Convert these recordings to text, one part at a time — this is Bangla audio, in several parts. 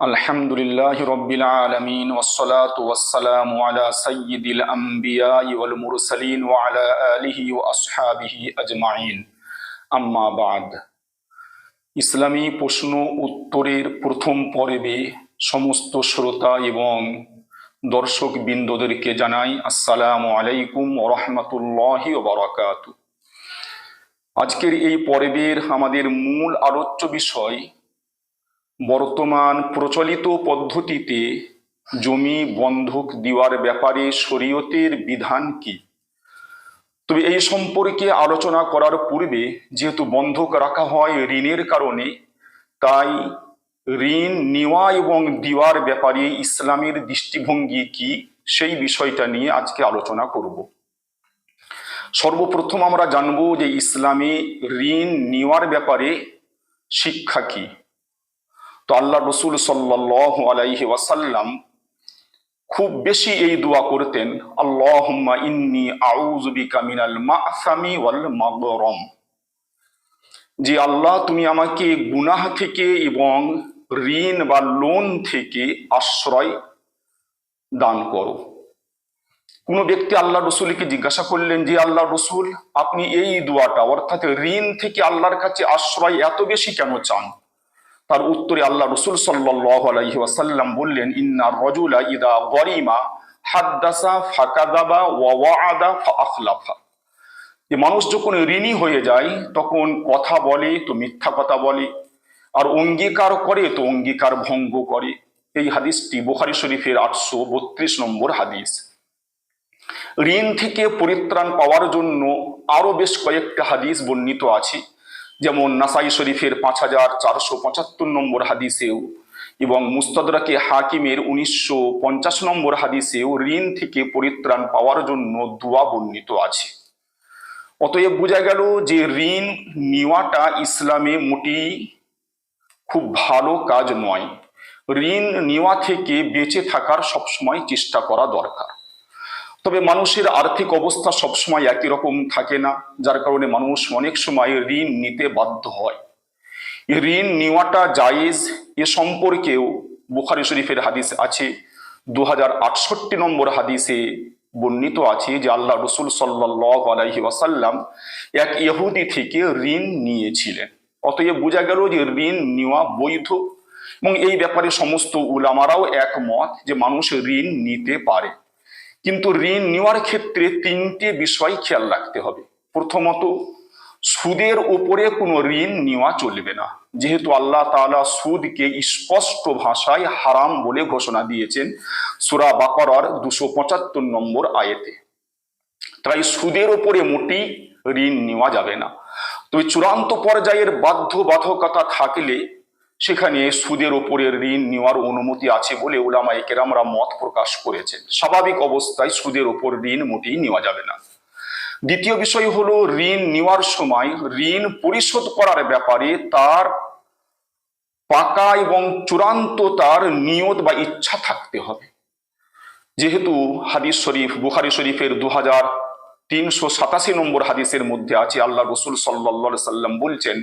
আলহামদুলিল্লাহি রাব্বিল আলামিন ওয়াসসালাতু ওয়াসসালামু আলা সাইয়্যিদিল আমবিয়াই ওয়াল মুরসালিন ওয়া আলা আলিহি ওয়া আসহাবিহি আজমাইন। আম্মা বাদ। ইসলামী প্রশ্ন উত্তরের প্রথম পর্বে সমস্ত শ্রোতা এবং দর্শক বৃন্দদেরকে জানাই আসসালামু আলাইকুম ওয়া রাহমাতুল্লাহি ওয়া বারাকাতুহু। আজকের এই পর্বের আমাদের মূল আলোচ্য বিষয় বর্তমান প্রচলিত পদ্ধতিতে জমি বন্ধক দেওয়ার ব্যাপারে শরীয়তের বিধান কি। তবে এই সম্পর্কে আলোচনা করার পূর্বে যেহেতু বন্ধক রাখা হয় ঋণের কারণে, তাই ঋণ নেওয়া এবং দেওয়ার ব্যাপারে ইসলামের দৃষ্টিভঙ্গি কি সেই বিষয়টা নিয়ে আজকে আলোচনা করব। সর্বপ্রথম আমরা জানব যে ইসলামে ঋণ নেওয়ার ব্যাপারে শিক্ষা কি। তো আল্লাহ রসুল সাল্লাল্লাহু আলাইহি ওয়াসাল্লাম খুব বেশি এই দোয়া করতেন, আল্লাহুম্মা ইন্নী আউযু বিকা মিনাল মা'সামি ওয়াল মাগরাম, যে আল্লাহ তুমি আমাকে গুনাহ থেকে এবং ঋণ বা লোন থেকে আশ্রয় দান করো। কোন ব্যক্তি আল্লাহ রসুলকে জিজ্ঞাসা করলেন যে আল্লাহ রসুল, আপনি এই দোয়াটা অর্থাৎ ঋণ থেকে আল্লাহর কাছে আশ্রয় এত বেশি কেন চান? তার উত্তরে আল্লাহ রসুল সাল্লাল্লাহু আলাইহি ওয়াসাল্লাম বললেন, ইন্নার রাজুলা ইদা গরিমা হাদ্দাসা ফাকাযাবা ওয়া ওয়াআদা ফাআখলাফা, যে মানুষ যখন ঋণী হয়ে যায় তখন কথা বলে তো মিথ্যা কথা বলে, আর অঙ্গীকার করে তো অঙ্গীকার ভঙ্গ করে। এই হাদিসটি বুখারী শরীফের 832 নম্বর হাদিস। ঋণ থেকে পরিত্রাণ পাওয়ার জন্য আরো বেশ কয়েকটা হাদিস বর্ণিত আছে, যেমন নাসাই শরীফের 5475 নম্বর হাদিসেও এবং মুস্তাদরাকে হাকিমের 1950 নম্বর হাদিসেও ঋণ থেকে পরিত্রাণ পাওয়ার জন্য দোয়া বর্ণিত আছে। অতএব বোঝা গেল যে ঋণ নেওয়াটা ইসলামে মোটেই খুব ভালো কাজ নয়। ঋণ নেওয়া থেকে বেঁচে থাকার সবসময় চেষ্টা করা দরকার। তবে মানুষের আর্থিক অবস্থা সবসময় একই রকম থাকে না, যার কারণে মানুষ অনেক সময় ঋণ নিতে বাধ্য হয়। ঋণ নেওয়াটা জায়েজ এ সম্পর্কেও বুখারী শরীফের হাদিস আছে, 2068 নম্বর হাদিসে বর্ণিত আছে যে আল্লাহ রসুল সাল্লাল্লাহু আলাইহি ওয়াসাল্লাম এক ইহুদি থেকে ঋণ নিয়েছিলেন। অতএব বোঝা গেল যে ঋণ নেওয়া বৈধ, এবং এই ব্যাপারে সমস্ত উলামারাও একমত যে মানুষ ঋণ নিতে পারে। কিন্তু ঋণ নেওয়ার ক্ষেত্রে তিনটে বিষয় খেয়াল রাখতে হবে। প্রথমত, সুদের উপরে কোনো ঋণ নেওয়া চলবে না, যেহেতু আল্লাহ তাআলা সুদকে স্পষ্ট ভাষায় হারাম বলে ঘোষণা দিয়েছেন সূরা বাকারার 275 নম্বর আয়াতে। তাই সুদের উপরে মোটেই ঋণ নেওয়া যাবে না। তবে চূড়ান্ত পর্যায়ের বাধ্যবাধকতা থাকলে সেখানে সুদের উপরে ঋণ নেওয়ার অনুমতি আছে বলে উলামায়ে কেরামরা মত প্রকাশ করেছেন। স্বাভাবিক অবস্থায় সুদের উপর ঋণ মোটেই নেওয়া যাবে না। দ্বিতীয় বিষয় হলো, ঋণ নেওয়ার সময় ঋণ পরিশোধ করার ব্যাপারে তার পাকা এবং চূড়ান্ত তার নিয়ত বা ইচ্ছা থাকতে হবে। যেহেতু হাদিস শরীফ বুখারী শরীফের 2387 নম্বর হাদিসের মধ্যে আছে, আল্লাহ রসুল সাল্লাল্লাহু আলাইহি সাল্লাম বলছেন,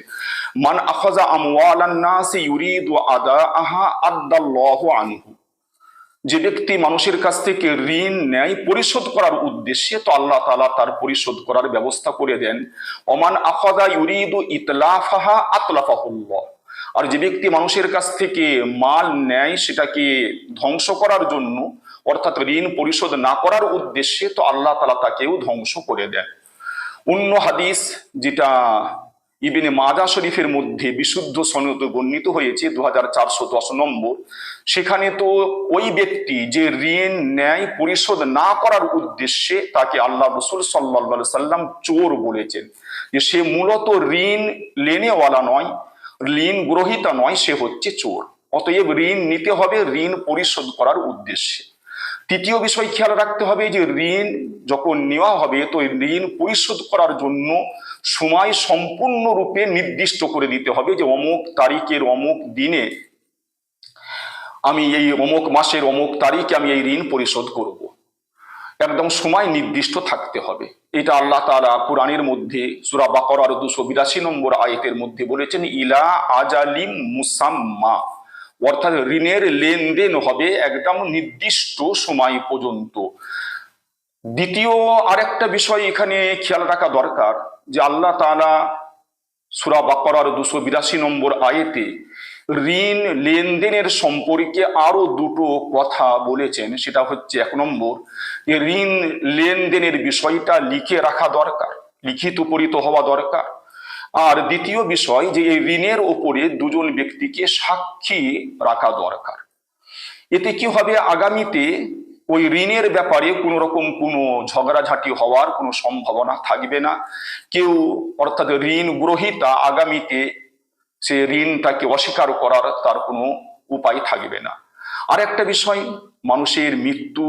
মান আখাযা আমওয়ালান নাসি ইউরিদু আদাআহা আদাল্লাহু আনহু, যে ব্যক্তি মানুষের কাছ থেকে ঋণ নেয় পরিশোধ করার উদ্দেশ্যে, তো আল্লাহ তাআলা তার পরিশোধ করার ব্যবস্থা করে দেন। ওমান আখাযা ইউরিদু ইতলাফাহা আতলাফাহুল্লাহ, আর যে ব্যক্তি মানুষের কাছ থেকে মাল নেয় সেটাকে ধ্বংস করার জন্য, অর্থাৎ ঋণ পরিশোধ না করার উদ্দেশ্যে, তো আল্লাহ তাআলা তাকেও ধ্বংস করে দেন। অন্য হাদিস যেটা ইবনে মাজাহ শরীফের মধ্যে বিশুদ্ধ সনদে বর্ণিত হয়েছে 2410 নম্বর, সেখানে তো ওই ব্যক্তি যে ঋণ নেয় পরিশোধ না করার উদ্দেশ্যে তাকে আল্লাহ রসুল সাল্লাল্লাহু আলাইহি সাল্লাম চোর বলেছেন, যে সে মূলত ঋণ লেনেওয়ালা নয়, ঋণ গ্রহীতা নয়, সে হচ্ছে চোর। অতএব ঋণ নিতে হবে ঋণ পরিশোধ করার উদ্দেশ্যে। তৃতীয় বিষয় খেয়াল রাখতে হবে যে ঋণ যখন নেওয়া হবে তো ঋণ পরিশোধ করার জন্য সময় সম্পূর্ণরূপে নির্দিষ্ট করে দিতে হবে, যে অমুক তারিখের অমুক দিনে আমি এই অমুক মাসের অমুক তারিখে আমি এই ঋণ পরিশোধ করব। একদম সময় নির্দিষ্ট থাকতে হবে। এটা আল্লাহ তাআলা কুরআনের মধ্যে সূরা বাকারার 282 নম্বর আয়াতের মধ্যে বলেছেন, ইলা আজালিম মুসাম্মা, অর্থাৎ ঋণের লেনদেন হবে একদম নির্দিষ্ট সময় পর্যন্ত। দ্বিতীয় আরেকটা বিষয় এখানে খেয়াল রাখা দরকার, যে আল্লাহ তাআলা সূরা বাকারার 282 নম্বর আয়াতে ঋণ লেনদেনের সম্পর্কে আরো দুটো কথা বলেছেন। সেটা হচ্ছে, এক নম্বর, যে ঋণ লেনদেনের বিষয়টা লিখে রাখা দরকার, লিখিত পরিত হওয়া দরকার। আর দ্বিতীয় বিষয়, যে এই ঋণের ওপরে দুজন ব্যক্তিকে সাক্ষী রাখা দরকার। এতে কি হবে, আগামীতে ওই ঋণের ব্যাপারে কোনো রকম কোনো ঝগড়াঝাটি হওয়ার কোনো সম্ভাবনা থাকবে না। কেউ অর্থাৎ ঋণ গ্রহীতা আগামীতে সে ঋণটাকে অস্বীকার করার তার কোনো উপায় থাকবে না। আর একটা বিষয়, মানুষের মৃত্যু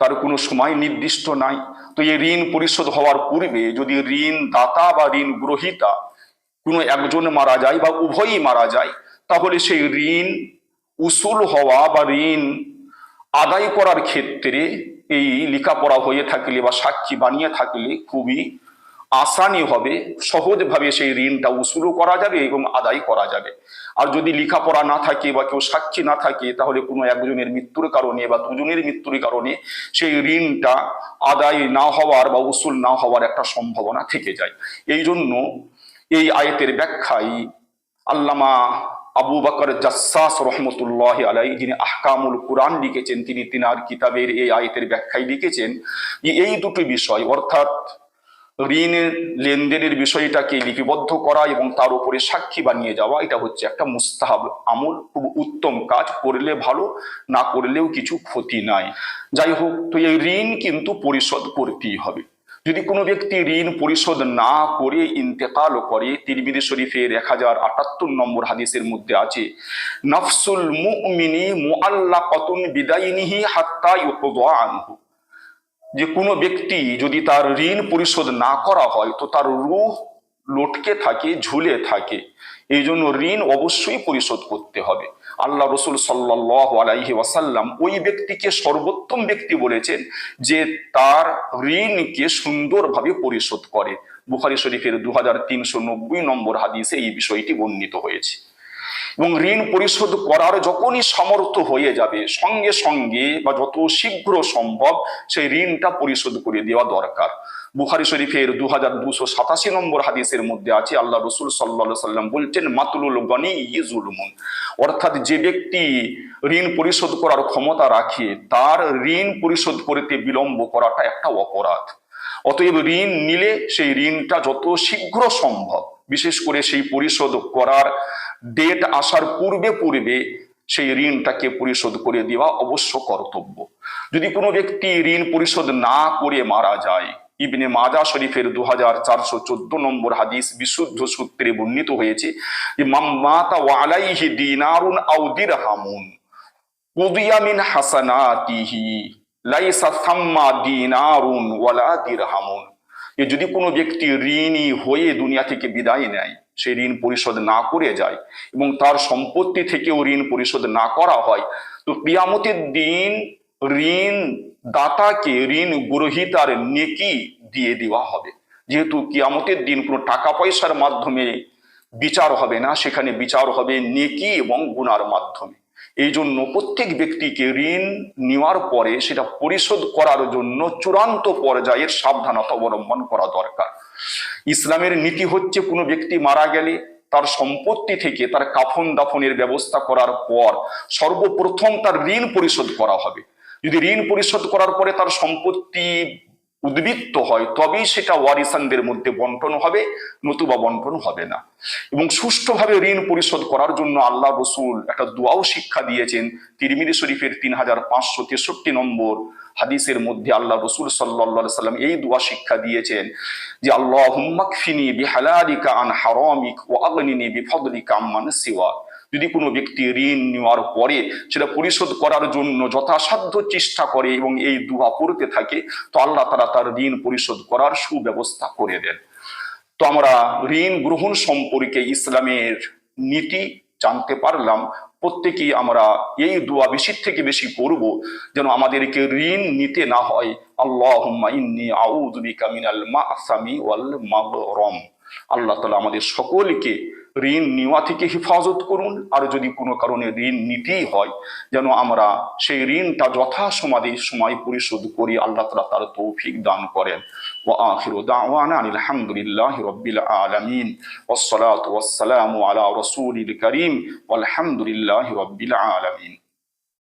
তার কোনো সময় নির্দিষ্ট নাই। তো এই ঋণ পরিশোধ হওয়ার পূর্বে যদি ঋণ দাতা বা ঋণ গ্রহীতা কোনো একজন মারা যায় বা উভয়ই মারা যায়, তাহলে সেই ঋণ উসুল হওয়া বা ঋণ আদায় করার ক্ষেত্রে এই লেখাপড়া হয়ে থাকলে বা সাক্ষী বানিয়ে থাকলে খুবই আসানি হবে, সহজভাবে সেই ঋণটা উসুলও করা যাবে এবং আদায় করা যাবে। আর যদি লেখাপড়া না থাকে বা কেউ সাক্ষী না থাকে, তাহলে কোনো একজনের মৃত্যুর কারণে বা দুজনের মৃত্যুর কারণে সেই ঋণটা আদায় না হওয়ার বা উসুল না হওয়ার একটা সম্ভাবনা থেকে যায়। এই জন্য এই আয়াতের ব্যাখ্যায় আল্লামা আবু বকর জাসসাস রহমতুল্লাহ আলাই, যিনি আহকামুল কুরআন লিখেছেন, তিনি তিনার কিতাবের এই আয়াতের ব্যাখ্যায় লিখেছেন যে এই দুটো বিষয়, অর্থাৎ ঋণের লেনদেনের বিষয়টাকে লিপিবদ্ধ করা এবং তার উপরে সাক্ষী বানিয়ে যাওয়া, এটা হচ্ছে একটা মুস্তাহাব আমল, খুব উত্তম কাজ, করলে ভালো, না করলেও কিছু ক্ষতি নাই। যাই হোক, তো এই ঋণ কিন্তু পরিশোধ করতেই হবে। যদি কোনো ব্যক্তি ঋণ পরিশোধ না করে ইন্তেকাল করে, তিরমিজি শরীফের 1078 নম্বর হাদিসের মধ্যে আছে, নাফসুল মুমিনি মুআল্লাকাতুন বিদাইনিহি হাত্তা ইউকদা আনহু, যে কোনো ব্যক্তি যদি তার ঋণ পরিশোধ না করা হয় তো তার রূহ লটকে থাকে, ঝুলে থাকে। এই জন্য ঋণ অবশ্যই পরিশোধ করতে হবে। আল্লাহ রসুল সাল্লাল্লাহু আলাইহি ওয়াসাল্লাম ওই ব্যক্তিকে সর্বোত্তম ব্যক্তি বলেছেন যে তার ঋণকে সুন্দরভাবে পরিশোধ করে। বুখারী শরীফের 2390 নম্বর হাদিসে এই বিষয়টি বর্ণিত হয়েছে। এবং ঋণ পরিশোধ করার যখনই সামর্থ্য হয়ে যাবে, সঙ্গে সঙ্গে বা যত শীঘ্র সম্ভব সেই ঋণটা পরিশোধ করে দেওয়া দরকার। বুখারী শরীফের 2287 নম্বর হাদিসের মধ্যে আছে, আল্লাহ রসুল সাল্লাল্লাহু আলাইহি ওয়াসাল্লাম বলছেন, মাতুলুল গনি যুলমুন, অর্থাৎ যে ব্যক্তি ঋণ পরিশোধ করার ক্ষমতা রাখে তার ঋণ পরিশোধ করতে বিলম্ব করাটা একটা অপরাধ। অতএব ঋণ নিলে সেই ঋণটা যত শীঘ্র সম্ভব, বিশেষ করে সেই পরিশোধ করার ডেট আসার পূর্বে পূর্বে সেই ঋণটাকে পরিশোধ করে দেওয়া অবশ্য কর্তব্য। যদি কোনো ব্যক্তি ঋণ পরিশোধ না করে মারা যায়, ইবনে মাজাহ শরীফের 2414 নম্বর হাদিস বিশুদ্ধ সূত্রে বর্ণিত হয়েছে যে, মান মাতা ওয়া আলাইহি দিনারুন আও দিরহামুন কুদিয়া মিন হাসানাতিহি লাইসা সাম্মা দিনারুন ওয়ালা দিরহামুন, যদি কোনো ব্যক্তি ঋণী হয়ে দুনিয়া থেকে বিদায় নেয়, সে ঋণ পরিশোধ না করে যায় এবং তার সম্পত্তি থেকেও ঋণ পরিশোধ না করা হয়, তো কিয়ামতের দিন ঋণ দাতাকে ঋণ গ্রহীতার নেকি দিয়ে দেওয়া হবে। যেহেতু কিয়ামতের দিন কোনো টাকা পয়সার মাধ্যমে বিচার হবে না, সেখানে বিচার হবে নেকি এবং গুনার মাধ্যমে। এই জন্য প্রত্যেক ব্যক্তিকে ঋণ নেওয়ার পরে সেটা পরিশোধ করার জন্য চূড়ান্ত পর্যায়ের সাবধানতা অবলম্বন করা দরকার। ইসলামের নীতি হচ্ছে, কোনো ব্যক্তি মারা গেলে তার সম্পত্তি থেকে তার কাফন দাফনের ব্যবস্থা করার পর সর্বপ্রথম তার ঋণ পরিশোধ করা হবে। যদি ঋণ পরিশোধ করার পরে তার সম্পত্তি উদ্বৃত্ত হয়, তবেই সেটা ওয়ারিসানদের মধ্যে বন্টন হবে, নতুবা বন্টন হবে না। এবং সুষ্ঠুভাবে ঋণ পরিশোধ করার জন্য আল্লাহ রসুল একটা দোয়াও শিক্ষা দিয়েছেন। তিরমিজি শরীফের 3563 নম্বর হাদিসের মধ্যে আল্লাহ রসুল সাল্লাল্লাহু আলাইহি সাল্লাম এই দোয়া শিক্ষা দিয়েছেন যে, আল্লাহুম্মা কফিনি বিহালালিকা আন হারামিক ওয়া আগনিনি বিফাদলিকা আম্মান সিওয়া। যদি কোনো ব্যক্তি ঋণ নেওয়ার পরে সেটা পরিশোধ করার জন্য যথাসাধ্য চেষ্টা করে এবং এই দোয়া পড়তে থাকে, তো আল্লাহ তাআলা তার ঋণ পরিশোধ করার সুব্যবস্থা করে দেন। তো আমরা ঋণ গ্রহণ সম্পর্কে ইসলামের নীতি জানতে পারলাম। প্রত্যেকেই আমরা এই দোয়া বেশি থেকে বেশি করব যেন আমাদেরকে ঋণ নিতে না হয়। আল্লাহুম্মা ইন্নী আউযু বিকা মিনাল মা'সামি ওয়াল মাগরাম। আল্লাহ তাআলা আমাদের সকলকে ঋণ নেওয়া থেকে হেফাজত করুন, আর যদি কোনো কারণে ঋণ নিতেই হয় যেন আমরা সেই ঋণটা যথাসমাধি সময় পরিশোধ করি। আল্লাহ তাআলা তার তৌফিক দান করেন। ওয়া আখিরু দাওয়ানা আনিল হামদুলিল্লাহি রাব্বিল আলামিন ওয়াসসালাতু ওয়াসসালামু আলা রাসূলিল কারীম ওয়াল হামদুলিল্লাহি রাব্বিল আলামিন।